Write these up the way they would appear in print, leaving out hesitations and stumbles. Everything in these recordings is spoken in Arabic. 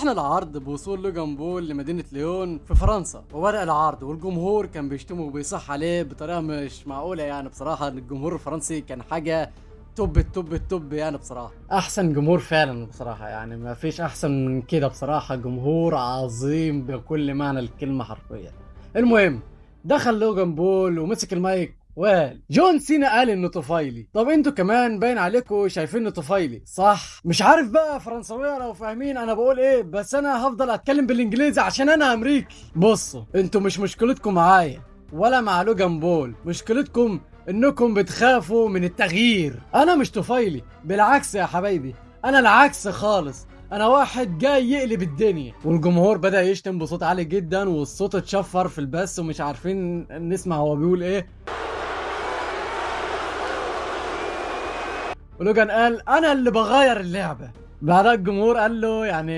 افتتحنا العرض بوصول لوجان بول لمدينة ليون في فرنسا، وبدأ العرض والجمهور كان بيشتمه وبيصح عليه بطريقة مش معقولة. يعني بصراحة الجمهور الفرنسي كان حاجة توب التوب التوب، يعني بصراحة احسن جمهور فعلا بصراحة، يعني ما فيش احسن من كده بصراحة. جمهور عظيم بكل معنى الكلمة حرفيا. المهم دخل لوجان بول ومسك المايك وقال جون سينا قال انه طفيلي. طب انتوا كمان باين عليكم شايفين انه طفيلي صح؟ مش عارف بقى فرنساويه لو فاهمين انا بقول ايه، بس انا هفضل اتكلم بالانجليزي عشان انا امريكي. بصوا انتوا مش مشكلتكم معايا ولا مع لوجان بول، مشكلتكم انكم بتخافوا من التغيير. انا مش طفيلي، بالعكس يا حبايبي، انا العكس خالص، انا واحد جاي يقلب الدنيا. والجمهور بدأ يشتم بصوت عالي جدا، والصوت اتشفر في البث ومش عارفين نسمع هو بيقول ايه. ولوجان قال انا اللي بغير اللعبه. بعدها الجمهور قال له يعني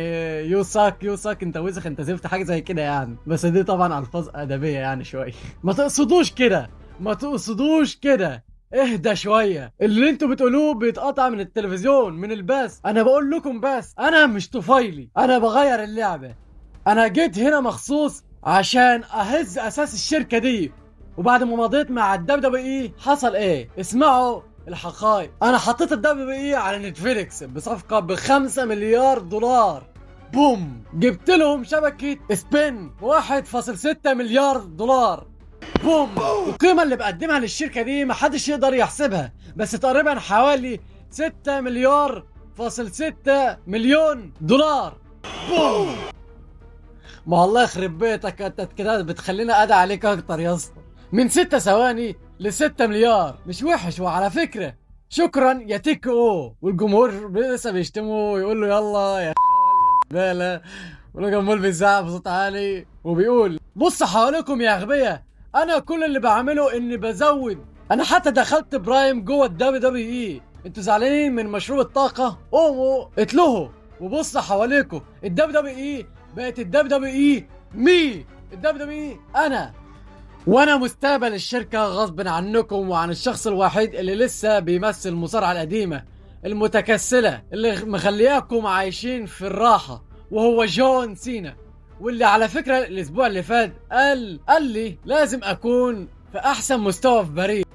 يوساك انت وسخ، انت زفت، حاجه زي كده يعني. بس دي طبعا الفاظ ادبيه يعني شويه. ما تقصدوش كده، ما تقصدوش كده، اهدى شويه. اللي انتوا بتقولوه بيتقطع من التلفزيون من البث. انا بقول لكم بس انا مش طفيلي، انا بغير اللعبه. انا جيت هنا مخصوص عشان اهز اساس الشركه دي. وبعد ما مضيت مع الدبليو حصل ايه؟ اسمعوا الحقائق. انا حطيت الدبليو على نتفليكس بصفقه ب5 مليار دولار. بوم، جبت لهم شبكه سبين 1.6 مليار دولار. بوم. القيمه اللي بقدمها للشركه دي محدش يقدر يحسبها، بس تقريبا حوالي 6 مليار فاصل 6 مليون دولار. بوم. ما الله يخرب بيتك، انت كده بتخلينا ادعي عليك اكتر يا اسطى. من 6 ثواني ل6 مليار، مش وحش. وعلى فكره شكرا يا تيك او. والجمهور لسه بيشتمه ويقول له يلا يا زباله. ولوجان بول بيزعق بصوت عالي وبيقول بص حواليكم يا اغبياء، انا كل اللي بعمله اني بزود. انا حتى دخلت برايم جوه الدبليو. انتوا زعلانين من مشروب الطاقه؟ قوموا اتلهوا وبص حواليكم. الدبليو بقت الدبليو مي. الدبليو انا، وانا مستقبل الشركه غصب عنكم وعن الشخص الوحيد اللي لسه بيمثل المصارعه القديمه المتكسله اللي مخلياكم عايشين في الراحه، وهو جون سينا. واللي على فكره الاسبوع اللي فات قال لي لازم اكون في احسن مستوى في باريس.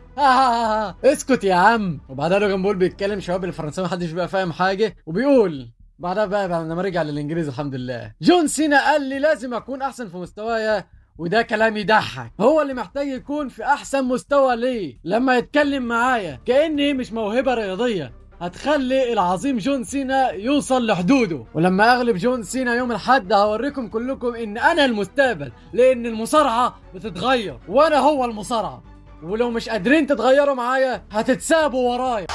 اسكت يا عم. وبعدها لوجان بول بيتكلم شباب الفرنساوي محدش بقى فاهم حاجه، وبيقول بعدها بقى لما رجع للانجليزي الحمد لله، جون سينا قال لي لازم اكون احسن في مستوايا، وده كلام يضحك. هو اللي محتاج يكون في احسن مستوى ليه لما يتكلم معايا كأني مش موهبة رياضية هتخلي العظيم جون سينا يوصل لحدوده. ولما اغلب جون سينا يوم الاحد هوريكم كلكم ان انا المستقبل، لان المصارعة بتتغير وانا هو المصارعة، ولو مش قادرين تتغيروا معايا هتتسابوا ورايا.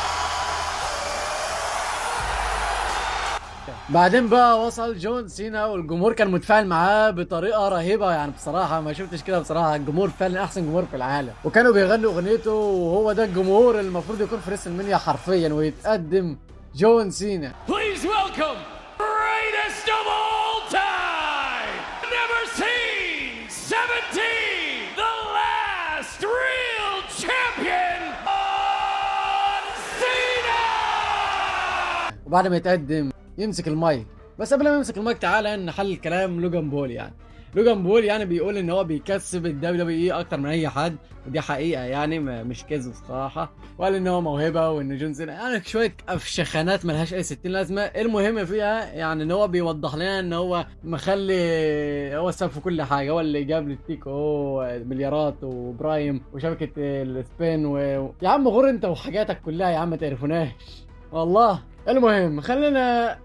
بعدين بقى وصل جون سينا والجمهور كان متفاعل معاه بطريقه رهيبه. يعني بصراحه ما شفتش كده بصراحه. الجمهور فعلا احسن جمهور في العالم، وكانوا بيغنوا اغنيته، وهو ده الجمهور اللي المفروض يكون في ريسل مانيا حرفيا ويتقدم جون سينا. Please welcome greatest of all time, never seen 17, the last real champion on Cena. وبعد ما يتقدم يمسك المايك، بس قبل ما يمسك المايك تعالى نحل الكلام لوجان بول. يعني لوجان بول يعني بيقول ان هو بيكسب الدبليو اكتر من اي حد، ودي حقيقه يعني مش كذب صراحه. وقال ان هو موهبه وان جون سينا يعني شويه افشخانات ملهاش اي 60 لازمه. المهم فيها يعني ان هو بيوضح لنا ان هو مخلي هو السبب في كل حاجه، هو اللي جاب للتيك او مليارات وبرايم وشبكه السبين يا عم غور انت وحاجاتك كلها يا عم ما تعرفوناش والله. المهم خلينا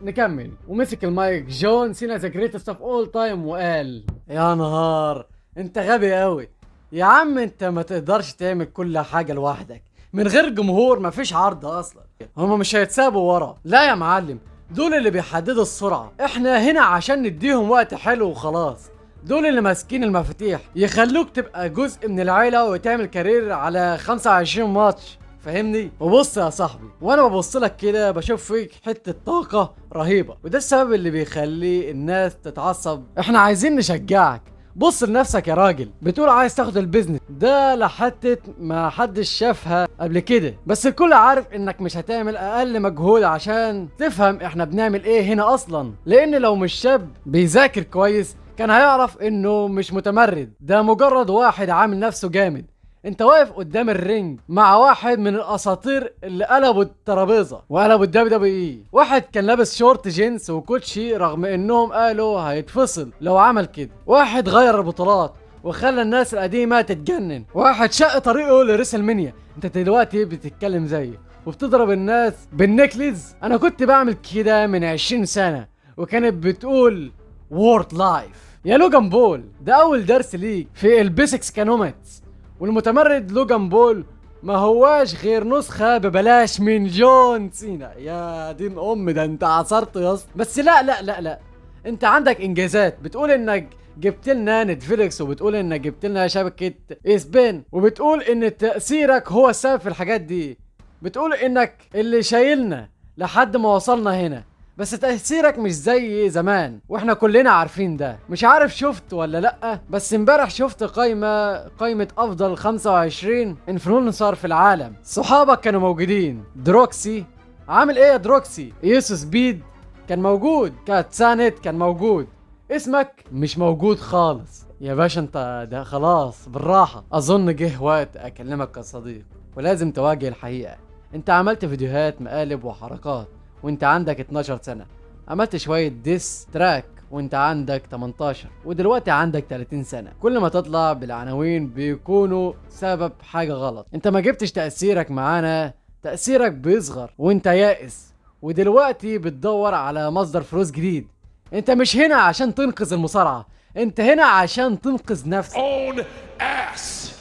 نكمل. ومسك المايك جون سينا ذا جريتست اوف اول تايم وقال يا نهار انت غبي قوي يا عم، انت ما تقدرش تعمل كل حاجه لوحدك. من غير جمهور مفيش عرض اصلا، هما مش هيتسابوا ورا. لا يا معلم، دول اللي بيحددوا السرعه، احنا هنا عشان نديهم وقت حلو وخلاص. دول اللي ماسكين المفاتيح يخلوك تبقى جزء من العيله وتعمل كارير على 25 ماتش، فاهمني؟ وبص يا صاحبي، وانا ببص لك كده بشوف فيك حته طاقه رهيبه، وده السبب اللي بيخلي الناس تتعصب. احنا عايزين نشجعك بص لنفسك يا راجل، بتقول عايز تاخد البيزنس ده لحتة ما حدش شافها قبل كده، بس الكل عارف انك مش هتعمل اقل مجهود عشان تفهم احنا بنعمل ايه هنا اصلا. لان لو مش شاب بيذاكر كويس كان هيعرف انه مش متمرد، ده مجرد واحد عامل نفسه جامد. انت واقف قدام الرينج مع واحد من الاساطير اللي قلبوا الترابيزه وقلبوا الدبليو دبليو اي. واحد كان لابس شورت جينز وكوتشي رغم انهم قالوا هيتفصل لو عمل كده. واحد غير البطولات وخلى الناس القديمه تتجنن. واحد شق طريقه لريسل مانيا. انت دلوقتي بتتكلم زيي وبتضرب الناس بالنكليز. انا كنت بعمل كده من 20 سنه وكانت بتقول وورد لايف. يا لوجان بول، ده اول درس ليك في البيسكس كانومتس. والمتمرد لوجان بول ما هواش غير نسخة ببلاش من جون سينا. يا دين ده انت عصرت يا اسطى. بس لا لا لا لا، انت عندك انجازات. بتقول انك جبت لنا نتفليكس، وبتقول انك جبت لنا شبكة اسبان، وبتقول ان تأثيرك هو السبب في الحاجات دي. بتقول انك اللي شايلنا لحد ما وصلنا هنا، بس تأثيرك مش زي زمان واحنا كلنا عارفين ده. مش عارف شفت ولا لأ، بس امبارح شفت قائمة افضل 25 انفلونسر في العالم. صحابك كانوا موجودين. دروكسي عامل ايه يا دروكسي؟ يوسو سبيد كان موجود. كاتسانت كان موجود. اسمك مش موجود خالص يا باشا. انت ده خلاص بالراحة. اظن جه وقت اكلمك كصديق ولازم تواجه الحقيقة. انت عملت فيديوهات مقالب وحركات وانت عندك 12 سنة. عملت شوية ديس تراك وانت عندك 18، ودلوقتي عندك 30 سنة. كل ما تطلع بالعناوين بيكونوا سبب حاجة غلط. انت ما جبتش تأثيرك معانا، تأثيرك بيصغر وانت يائس، ودلوقتي بتدور على مصدر فلوس جديد. انت مش هنا عشان تنقذ المصارعة، انت هنا عشان تنقذ نفسك. Own ass.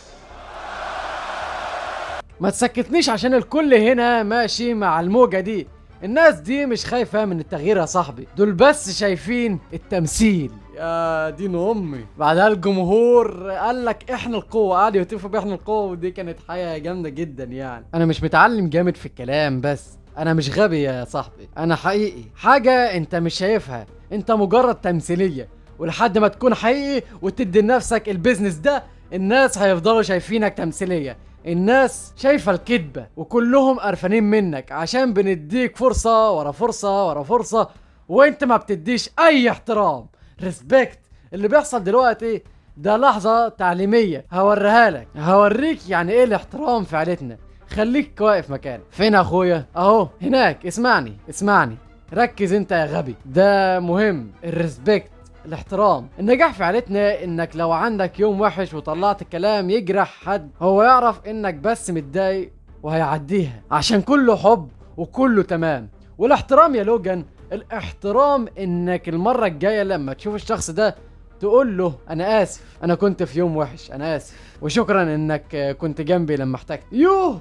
ما تسكتنيش عشان الكل هنا ماشي مع الموجة دي. الناس دي مش خايفة من التغيير يا صاحبي، دول بس شايفين التمثيل. يا دين امي. بعدها الجمهور قال لك احنا القوة، قعدوا يهتفوا باحنا القوة، ودي كانت حاجة جامدة جدا يعني. انا مش متعلم جامد في الكلام، بس انا مش غبي يا صاحبي. انا حقيقي حاجة انت مش شايفها، انت مجرد تمثيلية. ولحد ما تكون حقيقي وتدي لنفسك البيزنس ده، الناس هيفضلوا شايفينك تمثيلية. الناس شايفة الكذبة وكلهم قرفانين منك عشان بنديك فرصة ورا فرصة ورا فرصة وانت ما بتديش اي احترام. ريسبكت. اللي بيحصل دلوقتي ده لحظة تعليمية هوريها لك، هوريك يعني ايه الاحترام في عيلتنا. خليك واقف مكانك. فين اخويا؟ اهو هناك. اسمعني ركز انت يا غبي. ده مهم. الريسبكت، الاحترام. النجاح في عيلتنا انك لو عندك يوم وحش وطلعت كلام يجرح حد، هو يعرف انك بس متضايق وهيعديها عشان كله حب وكله تمام. والاحترام يا لوجان، الاحترام انك المرة الجاية لما تشوف الشخص ده تقول له انا اسف، انا كنت في يوم وحش، انا اسف، وشكرا انك كنت جنبي لما احتجت. يوه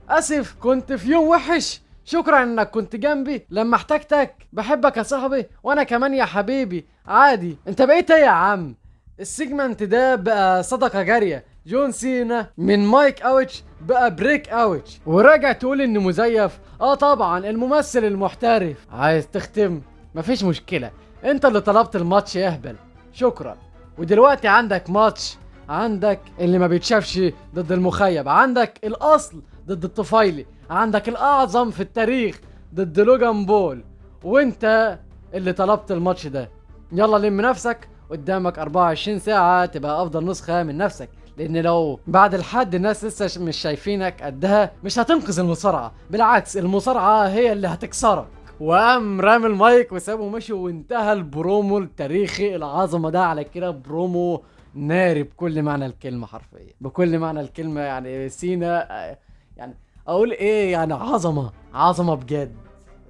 اسف كنت في يوم وحش، شكرا انك كنت جنبي لما احتجتك. بحبك يا صاحبي وانا كمان يا حبيبي. عادي. انت بقيت ايه يا عم؟ السيجمنت ده بقى صدقة جارية. جون سينا من مايك اوتش بقى بريك اوتش، وراجع تقول انه مزيف؟ طبعا الممثل المحترف. عايز تختم؟ مفيش مشكلة، انت اللي طلبت الماتش يا اهبل. شكرا. ودلوقتي عندك ماتش، عندك اللي ما بيتشافش ضد المخيب، عندك الاصل ضد الطفيلي، عندك الاعظم في التاريخ ضد لوجان بول، وانت اللي طلبت الماتش ده. يلا لم نفسك، قدامك 24 ساعة تبقى افضل نسخة من نفسك، لان لو بعد الحد الناس لسه مش شايفينك قدها مش هتنقذ المصارعة، بالعكس المصارعة هي اللي هتكسرك. وقام رامي المايك وسابه ومشي، وانتهى البرومو التاريخي العظمة ده. على كده برومو ناري بكل معنى الكلمة، حرفيا بكل معنى الكلمة. يعني سينا يعني اقول ايه، يعني عظمة بجد.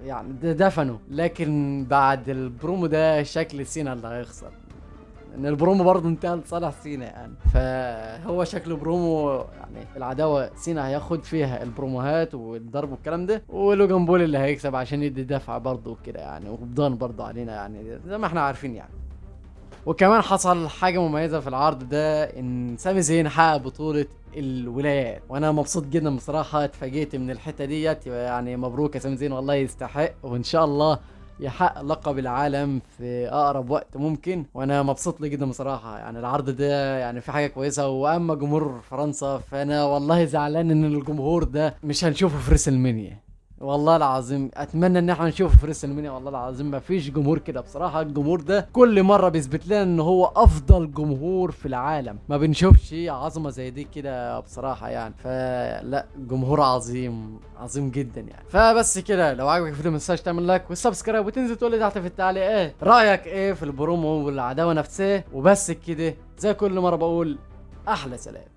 يعني ده دفنه. لكن بعد البرومو ده شكل سينا اللي هيخسر، ان البرومو برضه انتهى لصالح سينا يعني. فهو شكله برومو يعني العداوه سينا هياخد فيها البروموهات والضرب والكلام ده، ولوجان بول اللي هيكسب عشان يدي دفعه برضه وكده يعني، وبضان برضه علينا يعني زي ما احنا عارفين يعني. وكمان حصل حاجة مميزة في العرض ده، ان سامي زين حقق بطولة الولايات، وانا مبسوط جدا بصراحة. اتفاجئت من الحتة ديت يعني. مبروك يا سامي زين، والله يستحق، وان شاء الله يحقق لقب العالم في اقرب وقت ممكن، وانا مبسوط لي جدا بصراحه. يعني العرض ده يعني في حاجه كويسه. واما جمهور فرنسا فانا والله زعلان ان الجمهور ده مش هنشوفه في ريسلمانيا. والله العظيم اتمنى ان احنا نشوفه في ريسلمانيا. والله العظيم ما فيش جمهور كده بصراحه. الجمهور ده كل مره بيثبت لنا ان هو افضل جمهور في العالم. ما بنشوفش عظمه زي دي كده بصراحه يعني. فلا جمهور عظيم عظيم جدا يعني. فبس كده، لو عجبك الفيديو ما تنساش تعمل لايك والسبسكرايب، وتنزل تقول لي تحت في التعليقات رايك ايه في البرومو والعداوه نفسها. وبس كده، زي كل مره بقول احلى سلام.